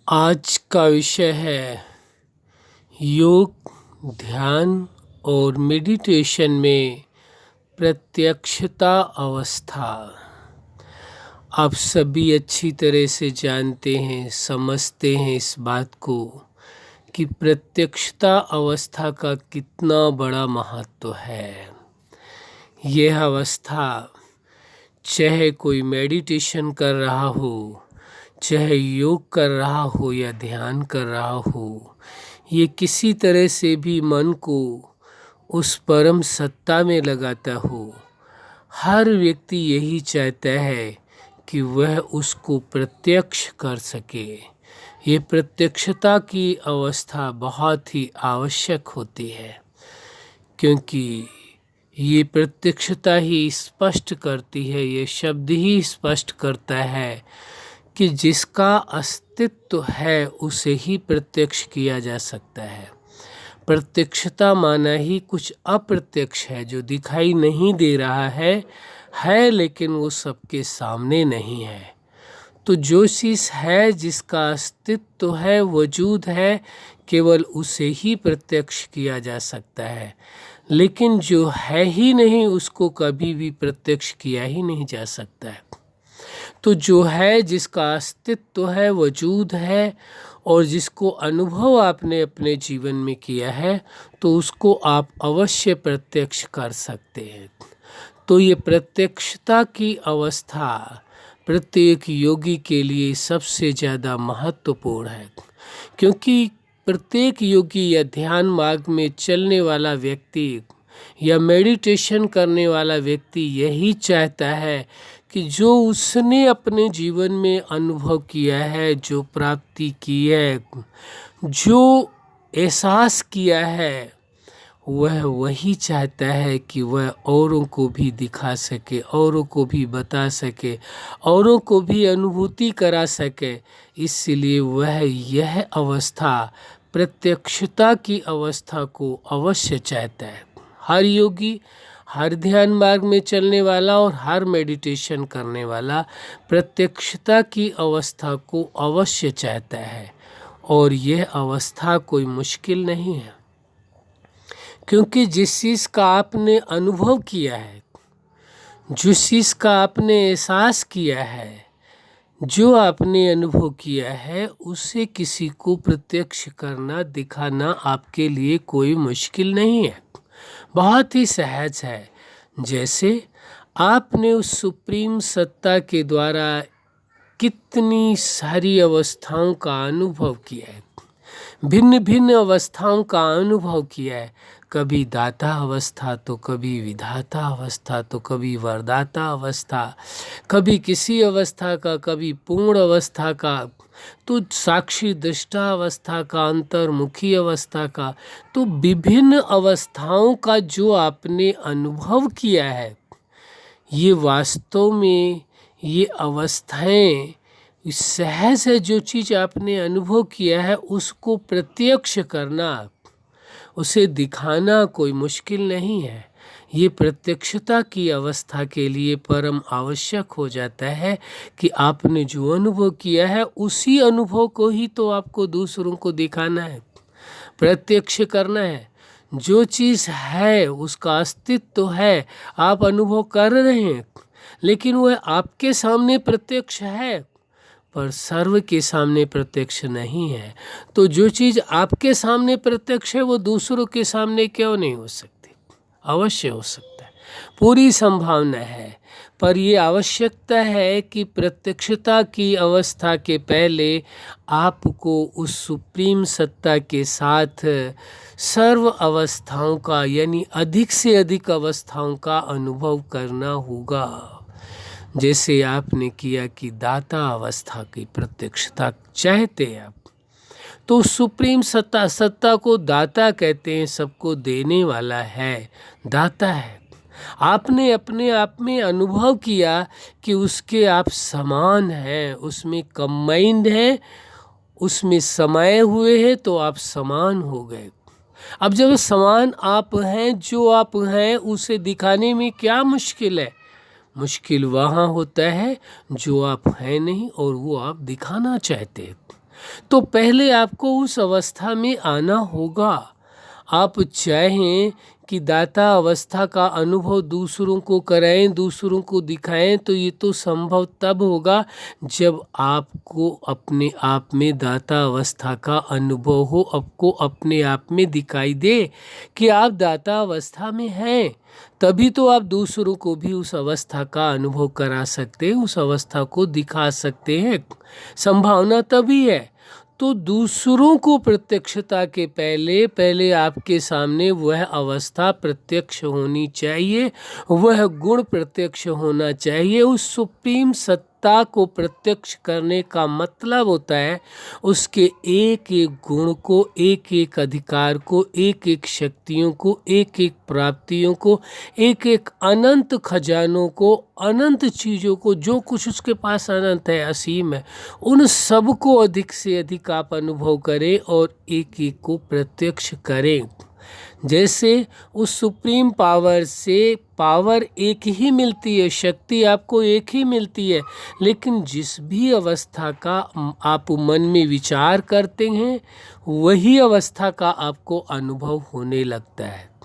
आज का विषय है योग, ध्यान और मेडिटेशन में प्रत्यक्षता अवस्था। आप सभी अच्छी तरह से जानते हैं, समझते हैं इस बात को कि प्रत्यक्षता अवस्था का कितना बड़ा महत्व है। यह अवस्था चाहे कोई मेडिटेशन कर रहा हो, चाहे योग कर रहा हो या ध्यान कर रहा हो, ये किसी तरह से भी मन को उस परम सत्ता में लगाता हो, हर व्यक्ति यही चाहता है कि वह उसको प्रत्यक्ष कर सके। ये प्रत्यक्षता की अवस्था बहुत ही आवश्यक होती है, क्योंकि ये प्रत्यक्षता ही स्पष्ट करती है, ये शब्द ही स्पष्ट करता है कि जिसका अस्तित्व है उसे ही प्रत्यक्ष किया जा सकता है। प्रत्यक्षता माना ही कुछ अप्रत्यक्ष है, जो दिखाई नहीं दे रहा है लेकिन वो सबके सामने नहीं है। तो जो चीज़ है, जिसका अस्तित्व है, वजूद है, केवल उसे ही प्रत्यक्ष किया जा सकता है। लेकिन जो है ही नहीं, उसको कभी भी प्रत्यक्ष किया ही नहीं जा सकता है। तो जो है, जिसका अस्तित्व है, वजूद है, और जिसको अनुभव आपने अपने जीवन में किया है, तो उसको आप अवश्य प्रत्यक्ष कर सकते हैं। तो ये प्रत्यक्षता की अवस्था प्रत्येक योगी के लिए सबसे ज़्यादा महत्वपूर्ण है, क्योंकि प्रत्येक योगी या ध्यान मार्ग में चलने वाला व्यक्ति या मेडिटेशन करने वाला व्यक्ति यही चाहता है कि जो उसने अपने जीवन में अनुभव किया है, जो प्राप्ति की है, जो एहसास किया है, वह वही चाहता है कि वह औरों को भी दिखा सके, औरों को भी बता सके, औरों को भी अनुभूति करा सके। इसलिए वह यह अवस्था, प्रत्यक्षता की अवस्था को अवश्य चाहता है। हर योगी, हर ध्यान मार्ग में चलने वाला और हर मेडिटेशन करने वाला प्रत्यक्षता की अवस्था को अवश्य चाहता है। और यह अवस्था कोई मुश्किल नहीं है, क्योंकि जिस चीज़ का आपने अनुभव किया है, जिस चीज़ का आपने एहसास किया है, जो आपने अनुभव किया है, उसे किसी को प्रत्यक्ष करना, दिखाना आपके लिए कोई मुश्किल नहीं है, बहुत ही सहज है। जैसे आपने उस सुप्रीम सत्ता के द्वारा कितनी सारी अवस्थाओं का अनुभव किया है, भिन्न भिन्न अवस्थाओं का अनुभव किया है। कभी दाता अवस्था, तो कभी विधाता अवस्था, तो कभी वरदाता अवस्था, कभी किसी अवस्था का, कभी पूर्ण अवस्था का, तो साक्षी दृष्टा अवस्था का, अंतर्मुखी अवस्था का। तो विभिन्न अवस्थाओं का जो आपने अनुभव किया है, ये वास्तव में ये अवस्थाएं सहज है। जो चीज़ आपने अनुभव किया है, उसको प्रत्यक्ष करना, उसे दिखाना कोई मुश्किल नहीं है। ये प्रत्यक्षता की अवस्था के लिए परम आवश्यक हो जाता है कि आपने जो अनुभव किया है, उसी अनुभव को ही तो आपको दूसरों को दिखाना है, प्रत्यक्ष करना है। जो चीज़ है, उसका अस्तित्व है, आप अनुभव कर रहे हैं, लेकिन वह आपके सामने प्रत्यक्ष है, पर सर्व के सामने प्रत्यक्ष नहीं है। तो जो चीज़ आपके सामने प्रत्यक्ष है, वो दूसरों के सामने क्यों नहीं हो सकती? अवश्य हो सकता है, पूरी संभावना है। पर ये आवश्यकता है कि प्रत्यक्षता की अवस्था के पहले आपको उस सुप्रीम सत्ता के साथ सर्व अवस्थाओं का, यानी अधिक से अधिक अवस्थाओं का अनुभव करना होगा। जैसे आपने किया कि दाता अवस्था की प्रत्यक्षता चाहते हैं आप, तो सुप्रीम सत्ता को दाता कहते हैं, सबको देने वाला है, दाता है। आपने अपने आप में अनुभव किया कि उसके आप समान हैं, उसमें कंबाइंड हैं, उसमें समाये हुए हैं, तो आप समान हो गए। अब जब समान आप हैं, जो आप हैं, उसे दिखाने में क्या मुश्किल है? मुश्किल वहाँ होता है जो आप हैं नहीं और वो आप दिखाना चाहते हैं। तो पहले आपको उस अवस्था में आना होगा। आप चाहें कि दाता अवस्था का अनुभव दूसरों को कराएं, दूसरों को दिखाएं, तो ये तो संभव तब होगा जब आपको अपने आप में दाता अवस्था का अनुभव हो, आपको अपने आप में दिखाई दे कि आप दाता अवस्था में हैं। तभी तो आप दूसरों को भी उस अवस्था का अनुभव करा सकते हैं, उस अवस्था को दिखा सकते हैं। संभावना तभी है। तो दूसरों को प्रत्यक्षता के पहले आपके सामने वह अवस्था प्रत्यक्ष होनी चाहिए, वह गुण प्रत्यक्ष होना चाहिए। उस सुप्रीम सत्ता को प्रत्यक्ष करने का मतलब होता है उसके एक एक गुण को, एक एक अधिकार को, एक एक शक्तियों को, एक एक प्राप्तियों को, एक एक अनंत खजानों को, अनंत चीज़ों को, जो कुछ उसके पास अनंत है, असीम है, उन सब को अधिक से अधिक आप अनुभव करें और एक एक को प्रत्यक्ष करें। जैसे उस सुप्रीम पावर से पावर एक ही मिलती है, शक्ति आपको एक ही मिलती है, लेकिन जिस भी अवस्था का आप मन में विचार करते हैं वही अवस्था का आपको अनुभव होने लगता है।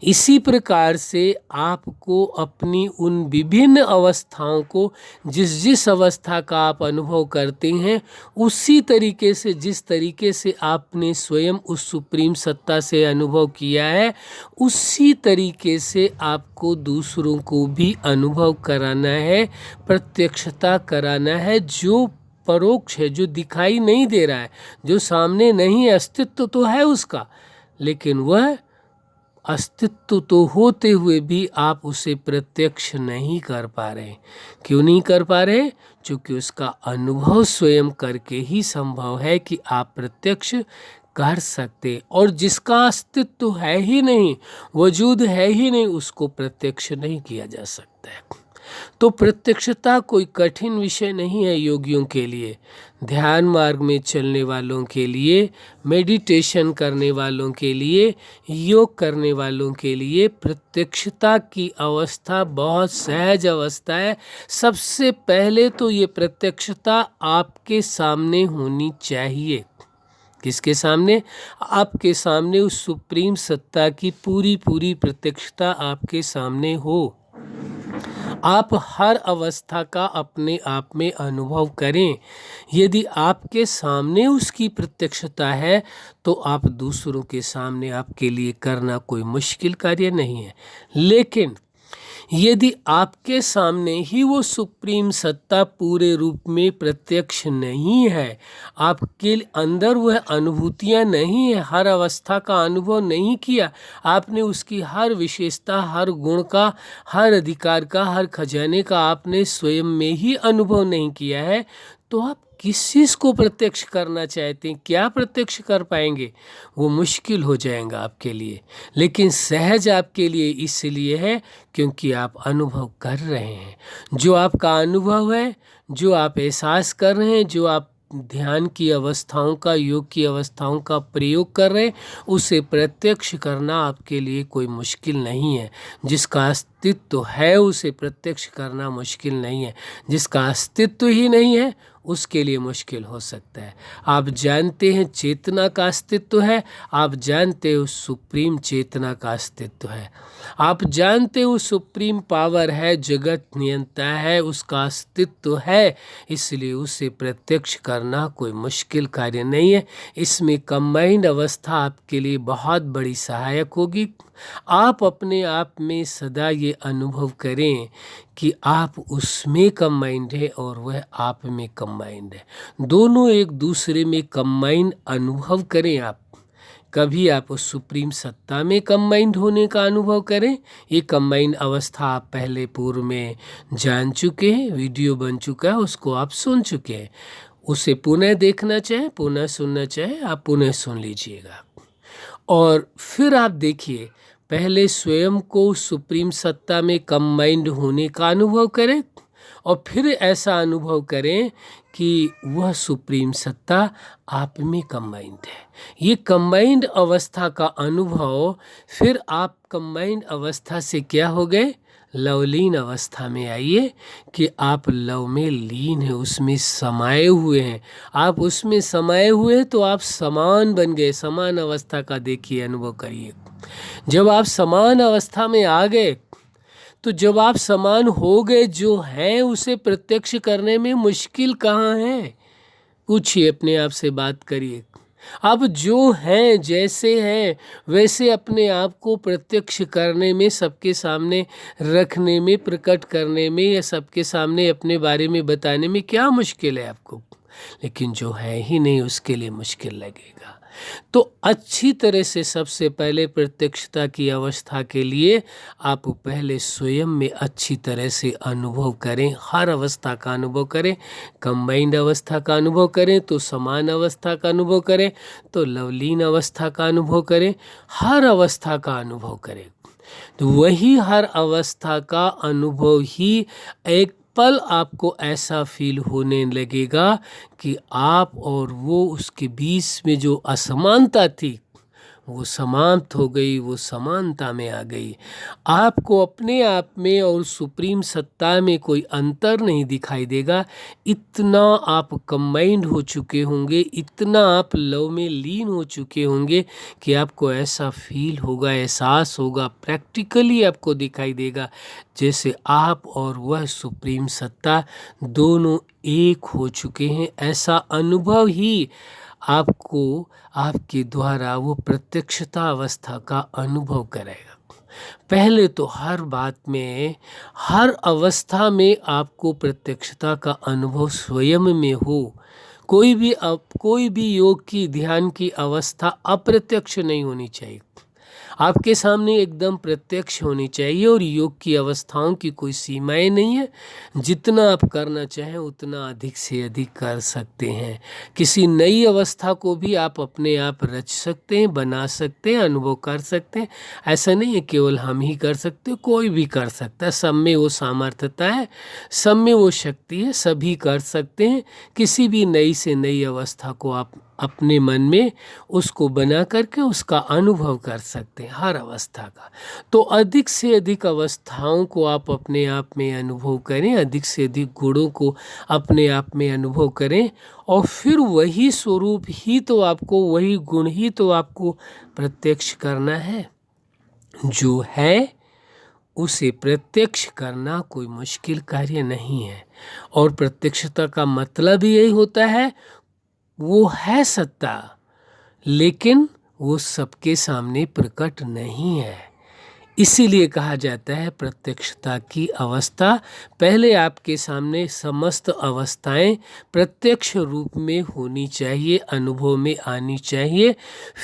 इसी प्रकार से आपको अपनी उन विभिन्न अवस्थाओं को, जिस जिस अवस्था का आप अनुभव करते हैं, उसी तरीके से, जिस तरीके से आपने स्वयं उस सुप्रीम सत्ता से अनुभव किया है, उसी तरीके से आपको दूसरों को भी अनुभव कराना है, प्रत्यक्षता कराना है। जो परोक्ष है, जो दिखाई नहीं दे रहा है, जो सामने नहीं है, अस्तित्व तो है उसका, लेकिन वह अस्तित्व तो होते हुए भी आप उसे प्रत्यक्ष नहीं कर पा रहे। क्यों नहीं कर पा रहे? क्योंकि उसका अनुभव स्वयं करके ही संभव है कि आप प्रत्यक्ष कर सकते। और जिसका अस्तित्व है ही नहीं, वजूद है ही नहीं, उसको प्रत्यक्ष नहीं किया जा सकता है। तो प्रत्यक्षता कोई कठिन विषय नहीं है योगियों के लिए, ध्यान मार्ग में चलने वालों के लिए, मेडिटेशन करने वालों के लिए, योग करने वालों के लिए प्रत्यक्षता की अवस्था बहुत सहज अवस्था है। सबसे पहले तो ये प्रत्यक्षता आपके सामने होनी चाहिए। किसके सामने? आपके सामने उस सुप्रीम सत्ता की पूरी पूरी प्रत्यक्षता आपके सामने हो। आप हर अवस्था का अपने आप में अनुभव करें। यदि आपके सामने उसकी प्रत्यक्षता है तो आप दूसरों के सामने आपके लिए करना कोई मुश्किल कार्य नहीं है। लेकिन यदि आपके सामने ही वो सुप्रीम सत्ता पूरे रूप में प्रत्यक्ष नहीं है, आपके अंदर वह अनुभूतियाँ नहीं है, हर अवस्था का अनुभव नहीं किया, आपने उसकी हर विशेषता, हर गुण का, हर अधिकार का, हर खजाने का आपने स्वयं में ही अनुभव नहीं किया है, तो आप किस चीज़ को प्रत्यक्ष करना चाहते हैं? क्या प्रत्यक्ष कर पाएंगे? वो मुश्किल हो जाएगा आपके लिए। लेकिन सहज आपके लिए इसलिए है क्योंकि आप अनुभव कर रहे हैं। जो आपका अनुभव है, जो आप एहसास कर रहे हैं, जो आप ध्यान की अवस्थाओं का, योग की अवस्थाओं का प्रयोग कर रहे हैं, उसे प्रत्यक्ष करना आपके लिए कोई मुश्किल नहीं है। जिसका अस्तित्व है उसे प्रत्यक्ष करना मुश्किल नहीं है। जिसका अस्तित्व ही नहीं है उसके लिए मुश्किल हो सकता है। आप जानते हैं चेतना का अस्तित्व है, आप जानते हो सुप्रीम चेतना का अस्तित्व है, आप जानते हो सुप्रीम पावर है, जगत नियंता है, उसका अस्तित्व है, इसलिए उसे प्रत्यक्ष करना कोई मुश्किल कार्य नहीं है। इसमें कंबाइंड अवस्था आपके लिए बहुत बड़ी सहायक होगी। आप अपने आप में सदा ये अनुभव करें कि आप उसमें कंबाइंड है और वह आप में कंबाइंड है। दोनों एक दूसरे में कंबाइंड अनुभव करें। आप कभी आप उस सुप्रीम सत्ता में कंबाइंड होने का अनुभव करें। ये कंबाइंड अवस्था आप पहले पूर्व में जान चुके हैं, वीडियो बन चुका है, उसको आप सुन चुके हैं। उसे पुनः देखना चाहे, पुनः सुनना चाहे, आप पुनः सुन लीजिएगा। और फिर आप देखिए, पहले स्वयं को सुप्रीम सत्ता में कंबाइंड होने का अनुभव करें और फिर ऐसा अनुभव करें कि वह सुप्रीम सत्ता आप में कंबाइंड है। ये कंबाइंड अवस्था का अनुभव, फिर आप कंबाइंड अवस्था से क्या हो गए? लवलीन अवस्था में आइए कि आप लव में लीन हैं, उसमें समाये हुए हैं। आप उसमें समाये हुए हैं तो आप समान बन गए। समान अवस्था का देखिए, अनुभव करिए। जब आप समान अवस्था में आ गए, तो जब आप समान हो गए, जो है उसे प्रत्यक्ष करने में मुश्किल कहाँ है? पूछिए, अपने आप से बात करिए। आप जो हैं, जैसे हैं वैसे अपने आप को प्रत्यक्ष करने में, सबके सामने रखने में, प्रकट करने में, या सबके सामने अपने बारे में बताने में क्या मुश्किल है आपको? लेकिन जो है ही नहीं, उसके लिए मुश्किल लगेगा। तो अच्छी तरह से सबसे पहले प्रत्यक्षता की अवस्था के लिए आप पहले स्वयं में अच्छी तरह से अनुभव करें, हर अवस्था का अनुभव करें। कंबाइंड अवस्था का अनुभव करें तो समान अवस्था का अनुभव करें, तो लवलीन अवस्था का अनुभव करें, हर अवस्था का अनुभव करें। तो वही हर अवस्था का अनुभव ही एक पल आपको ऐसा फील होने लगेगा कि आप और वो, उसके बीच में जो असमानता थी वो समाप्त हो गई, वो समानता में आ गई। आपको अपने आप में और सुप्रीम सत्ता में कोई अंतर नहीं दिखाई देगा। इतना आप कंबाइंड हो चुके होंगे, इतना आप लव में लीन हो चुके होंगे कि आपको ऐसा फील होगा, एहसास होगा, प्रैक्टिकली आपको दिखाई देगा जैसे आप और वह सुप्रीम सत्ता दोनों एक हो चुके हैं। ऐसा अनुभव ही आपको आपके द्वारा वो प्रत्यक्षता अवस्था का अनुभव कराएगा। पहले तो हर बात में, हर अवस्था में आपको प्रत्यक्षता का अनुभव स्वयं में हो। कोई भी योग की, ध्यान की अवस्था अप्रत्यक्ष नहीं होनी चाहिए, आपके सामने एकदम प्रत्यक्ष होनी चाहिए। और योग की अवस्थाओं की कोई सीमाएं नहीं है, जितना आप करना चाहें उतना अधिक से अधिक कर सकते हैं। किसी नई अवस्था को भी आप अपने आप रच सकते हैं, बना सकते हैं, अनुभव कर सकते हैं। ऐसा नहीं है केवल हम ही कर सकते, कोई भी कर सकता है। सब में वो सामर्थ्यता है, सब में वो शक्ति है, सभी कर सकते हैं। किसी भी नई से नई अवस्था को आप अपने मन में उसको बना करके उसका अनुभव कर सकते हैं, हर अवस्था का। तो अधिक से अधिक अवस्थाओं को आप अपने आप में अनुभव करें, अधिक से अधिक गुणों को अपने आप में अनुभव करें, और फिर वही स्वरूप ही तो आपको, वही गुण ही तो आपको प्रत्यक्ष करना है। जो है उसे प्रत्यक्ष करना कोई मुश्किल कार्य नहीं है। और प्रत्यक्षता का मतलब ही यही होता है, वो है सत्ता, लेकिन वो सबके सामने प्रकट नहीं है। इसीलिए कहा जाता है प्रत्यक्षता की अवस्था। पहले आपके सामने समस्त अवस्थाएं प्रत्यक्ष रूप में होनी चाहिए, अनुभव में आनी चाहिए।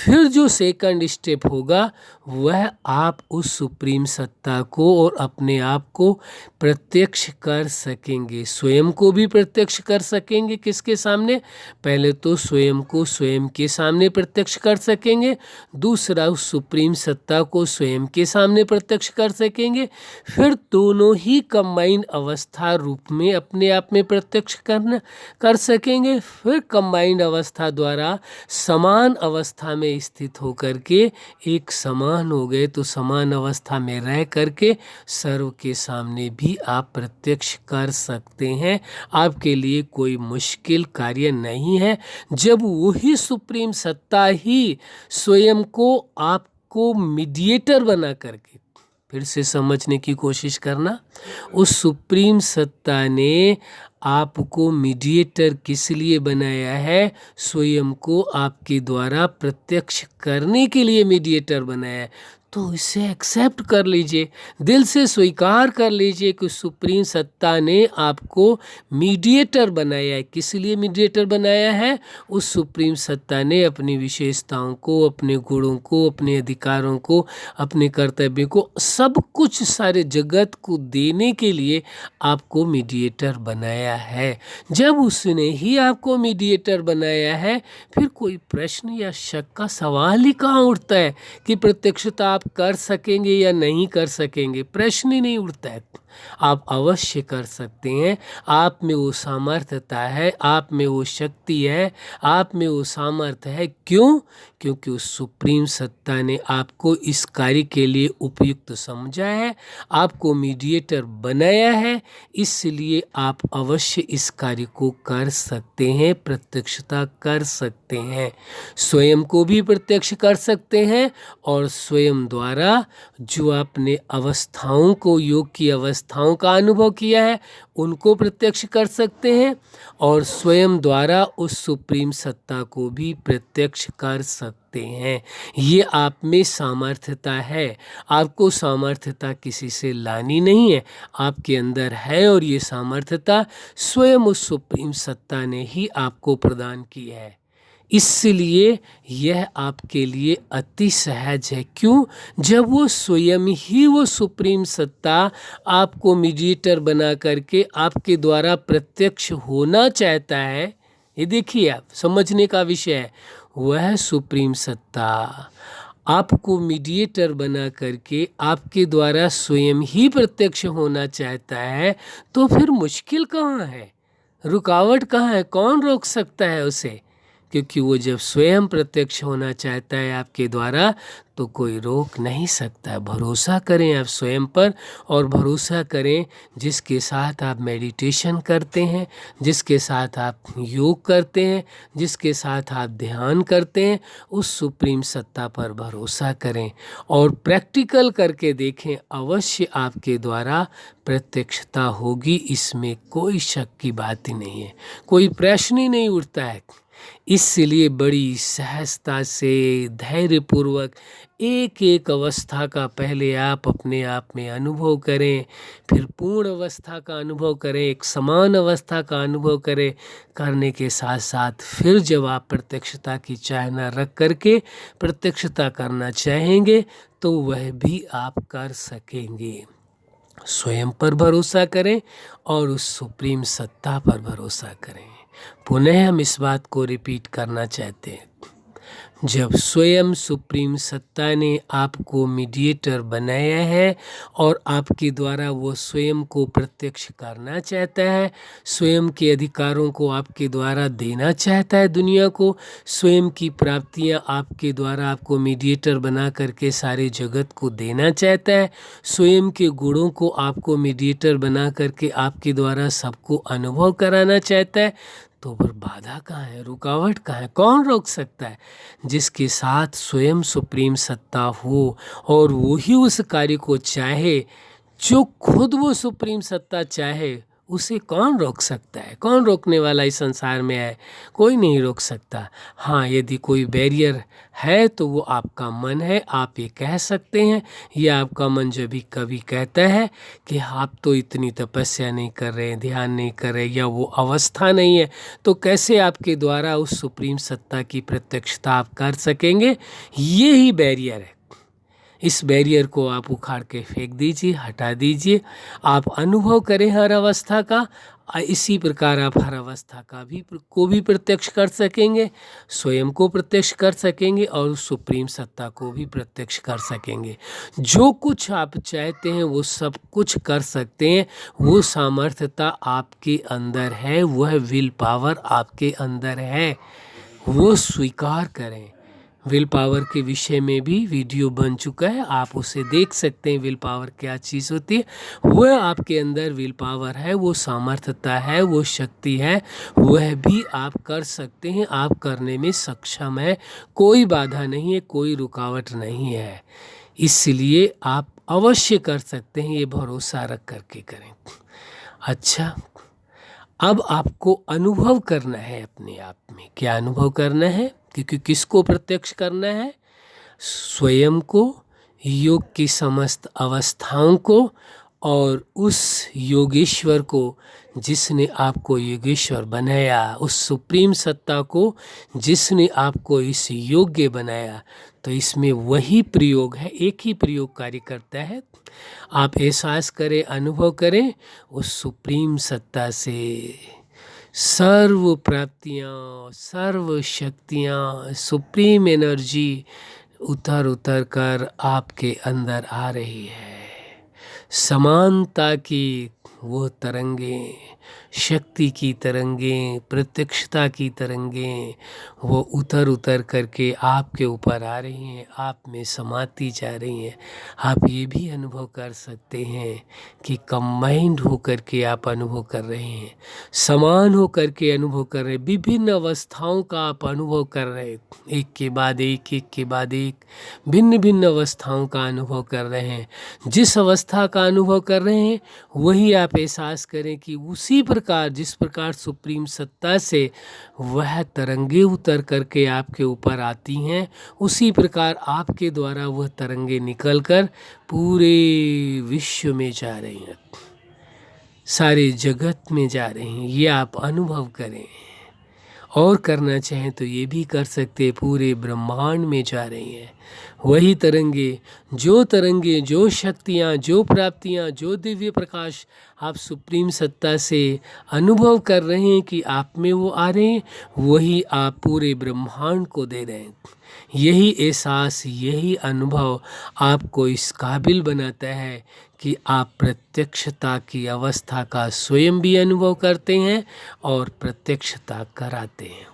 फिर जो सेकंड स्टेप होगा वह आप उस सुप्रीम सत्ता को और अपने आप को प्रत्यक्ष कर सकेंगे, स्वयं को भी प्रत्यक्ष कर सकेंगे। किसके सामने? पहले तो स्वयं को स्वयं के सामने प्रत्यक्ष कर सकेंगे, दूसरा उस सुप्रीम सत्ता को स्वयं के सामने प्रत्यक्ष कर सकेंगे। फिर दोनों ही कंबाइंड अवस्था रूप में अपने आप में प्रत्यक्ष कर सकेंगे। फिर कंबाइंड अवस्था द्वारा समान अवस्था में स्थित होकर के एक समान हो गए, तो समान अवस्था में रह करके सर्व के सामने भी आप प्रत्यक्ष कर सकते हैं। आपके लिए कोई मुश्किल कार्य नहीं है। जब वही सुप्रीम सत्ता ही स्वयं को आपको मीडिएटर बना करके, फिर से समझने की कोशिश करना, उस सुप्रीम सत्ता ने आपको मीडिएटर किस लिए बनाया है? स्वयं को आपके द्वारा प्रत्यक्ष करने के लिए मीडिएटर बनाया है। तो इसे एक्सेप्ट कर लीजिए, दिल से स्वीकार कर लीजिए कि सुप्रीम सत्ता ने आपको मीडिएटर बनाया है। किस लिए मीडिएटर बनाया है? उस सुप्रीम सत्ता ने अपनी विशेषताओं को, अपने गुणों को, अपने अधिकारों को, अपने कर्तव्य को, सब कुछ सारे जगत को देने के लिए आपको मीडिएटर बनाया बनाया है। जब उसने ही आपको मीडिएटर बनाया है, फिर कोई प्रश्न या शक का सवाल ही कहाँ उठता है कि प्रत्यक्षता आप कर सकेंगे या नहीं कर सकेंगे। प्रश्न ही नहीं उठता है। आप अवश्य कर सकते हैं। आप में वो सामर्थ्यता है, आप में वो शक्ति है, आप में वो सामर्थ्य है। क्यों? क्योंकि उस सुप्रीम सत्ता ने आपको इस कार्य के लिए उपयुक्त समझा है, आपको मीडिएटर बनाया है, इसलिए आप अवश्य इस कार्य को कर सकते हैं, प्रत्यक्षता कर सकते हैं। स्वयं को भी प्रत्यक्ष कर सकते हैं और स्वयं द्वारा जो आपने अवस्थाओं को, योग की अवस्थाओं का अनुभव किया है, उनको प्रत्यक्ष कर सकते हैं और स्वयं द्वारा उस सुप्रीम सत्ता को भी प्रत्यक्ष कर सकते हैं। ये आप में सामर्थ्यता है। आपको सामर्थ्यता किसी से लानी नहीं है, आपके अंदर है और ये सामर्थ्यता स्वयं उस सुप्रीम सत्ता ने ही आपको प्रदान की है। इसलिए यह आपके लिए अति सहज है। क्यों? जब वो स्वयं ही, वो सुप्रीम सत्ता आपको मीडिएटर बना करके आपके द्वारा प्रत्यक्ष होना चाहता है। ये देखिए, आप समझने का विषय है। वह सुप्रीम सत्ता आपको मीडिएटर बना करके आपके द्वारा स्वयं ही प्रत्यक्ष होना चाहता है, तो फिर मुश्किल कहाँ है, रुकावट कहाँ है? कौन रोक सकता है उसे? क्योंकि वो जब स्वयं प्रत्यक्ष होना चाहता है आपके द्वारा, तो कोई रोक नहीं सकता। भरोसा करें आप स्वयं पर, और भरोसा करें जिसके साथ आप मेडिटेशन करते हैं, जिसके साथ आप योग करते हैं, जिसके साथ आप ध्यान करते हैं, उस सुप्रीम सत्ता पर भरोसा करें और प्रैक्टिकल करके देखें। अवश्य आपके द्वारा प्रत्यक्षता होगी, इसमें कोई शक की बात ही नहीं है, कोई प्रश्न ही नहीं उठता है। इसलिए बड़ी सहजता से, धैर्यपूर्वक एक एक अवस्था का पहले आप अपने आप में अनुभव करें, फिर पूर्ण अवस्था का अनुभव करें, एक समान अवस्था का अनुभव करें। करने के साथ साथ फिर जब आप प्रत्यक्षता की चाहना रख करके प्रत्यक्षता करना चाहेंगे, तो वह भी आप कर सकेंगे। स्वयं पर भरोसा करें और उस सुप्रीम सत्ता पर भरोसा करें। पुनः हम इस बात को रिपीट करना चाहते हैं। जब स्वयं सुप्रीम सत्ता ने आपको मीडिएटर बनाया है और आपके द्वारा वो स्वयं को प्रत्यक्ष करना चाहता है, स्वयं के अधिकारों को आपके द्वारा देना चाहता है दुनिया को, स्वयं की प्राप्तियां आपके द्वारा आपको मीडिएटर बना करके सारे जगत को देना चाहता है, स्वयं के गुणों को आपको मीडिएटर बना करके आपके द्वारा सबको अनुभव कराना चाहता है, तो पर बाधा कहाँ है, रुकावट कहाँ है? कौन रोक सकता है? जिसके साथ स्वयं सुप्रीम सत्ता हो और वो ही उस कार्य को चाहे जो खुद वो सुप्रीम सत्ता चाहे, उसे कौन रोक सकता है? कौन रोकने वाला इस संसार में है? कोई नहीं रोक सकता। हाँ, यदि कोई बैरियर है तो वो आपका मन है। आप ये कह सकते हैं, या आपका मन जब भी कभी कहता है कि आप तो इतनी तपस्या नहीं कर रहे, ध्यान नहीं कर रहे, या वो अवस्था नहीं है, तो कैसे आपके द्वारा उस सुप्रीम सत्ता की प्रत्यक्षता आप कर सकेंगे? ये ही बैरियर है। इस बैरियर को आप उखाड़ के फेंक दीजिए, हटा दीजिए। आप अनुभव करें हर अवस्था का। इसी प्रकार आप हर अवस्था को भी प्रत्यक्ष कर सकेंगे, स्वयं को प्रत्यक्ष कर सकेंगे और उस सुप्रीम सत्ता को भी प्रत्यक्ष कर सकेंगे। जो कुछ आप चाहते हैं वो सब कुछ कर सकते हैं। वो सामर्थ्यता आपके अंदर है, वह विल पावर आपके अंदर है, वो स्वीकार करें। विल पावर के विषय में भी वीडियो बन चुका है, आप उसे देख सकते हैं। विल पावर क्या चीज़ होती है? वह आपके अंदर विल पावर है, वो सामर्थ्यता है, वो शक्ति है, वह भी आप कर सकते हैं। आप करने में सक्षम है, कोई बाधा नहीं है, कोई रुकावट नहीं है। इसलिए आप अवश्य कर सकते हैं, ये भरोसा रख करके करें। अच्छा, अब आपको अनुभव करना है अपने आप में। क्या अनुभव करना है? क्योंकि किसको प्रत्यक्ष करना है? स्वयं को, योग की समस्त अवस्थाओं को और उस योगेश्वर को जिसने आपको योगेश्वर बनाया, उस सुप्रीम सत्ता को जिसने आपको इस योग्य बनाया, तो इसमें वही प्रयोग है, एक ही प्रयोग कार्य करता है। आप एहसास करें, अनुभव करें उस सुप्रीम सत्ता से सर्व प्राप्तियाँ, सर्व शक्तियाँ, सुप्रीम एनर्जी उतर उतर कर आपके अंदर आ रही है। समानता की वो तरंगें, शक्ति की तरंगें, प्रत्यक्षता की तरंगें वो उतर उतर करके आपके ऊपर आ रही हैं, आप में समाती जा रही हैं। आप ये भी अनुभव कर सकते हैं कि कंबाइंड होकर के आप अनुभव कर रहे हैं, समान होकर के अनुभव कर रहे हैं, विभिन्न अवस्थाओं का आप अनुभव कर रहे हैं, एक के बाद एक, एक के बाद एक, भिन्न भिन्न अवस्थाओं का अनुभव कर रहे हैं। जिस अवस्था का अनुभव कर रहे हैं वही आप एहसास करें कि उसी प्रकार, जिस प्रकार सुप्रीम सत्ता से वह तरंगे उतर करके आपके ऊपर आती हैं, उसी प्रकार आपके द्वारा वह तरंगे निकलकर पूरे विश्व में जा रही हैं, सारे जगत में जा रही हैं। ये आप अनुभव करें, और करना चाहें तो ये भी कर सकते, पूरे ब्रह्मांड में जा रही हैं वही तरंगे, जो शक्तियाँ, जो प्राप्तियाँ, जो दिव्य प्रकाश आप सुप्रीम सत्ता से अनुभव कर रहे हैं कि आप में वो आ रहे हैं, वही आप पूरे ब्रह्मांड को दे रहे हैं। यही एहसास, यही अनुभव आपको इस काबिल बनाता है कि आप प्रत्यक्षता की अवस्था का स्वयं भी अनुभव करते हैं और प्रत्यक्षता कराते हैं।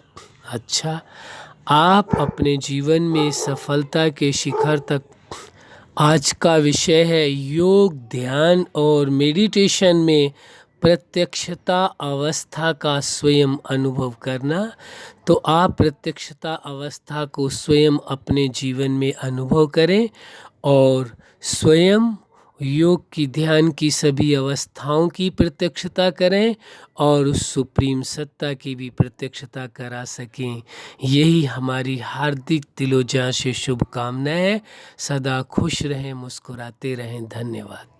अच्छा, आप अपने जीवन में सफलता के शिखर तक, आज का विषय है योग, ध्यान और मेडिटेशन में प्रत्यक्षता अवस्था का स्वयं अनुभव करना। तो आप प्रत्यक्षता अवस्था को स्वयं अपने जीवन में अनुभव करें और स्वयं योग की, ध्यान की सभी अवस्थाओं की प्रत्यक्षता करें और उस सुप्रीम सत्ता की भी प्रत्यक्षता करा सकें। यही हमारी हार्दिक दिलोजां से शुभकामनाएं है। सदा खुश रहें, मुस्कुराते रहें। धन्यवाद।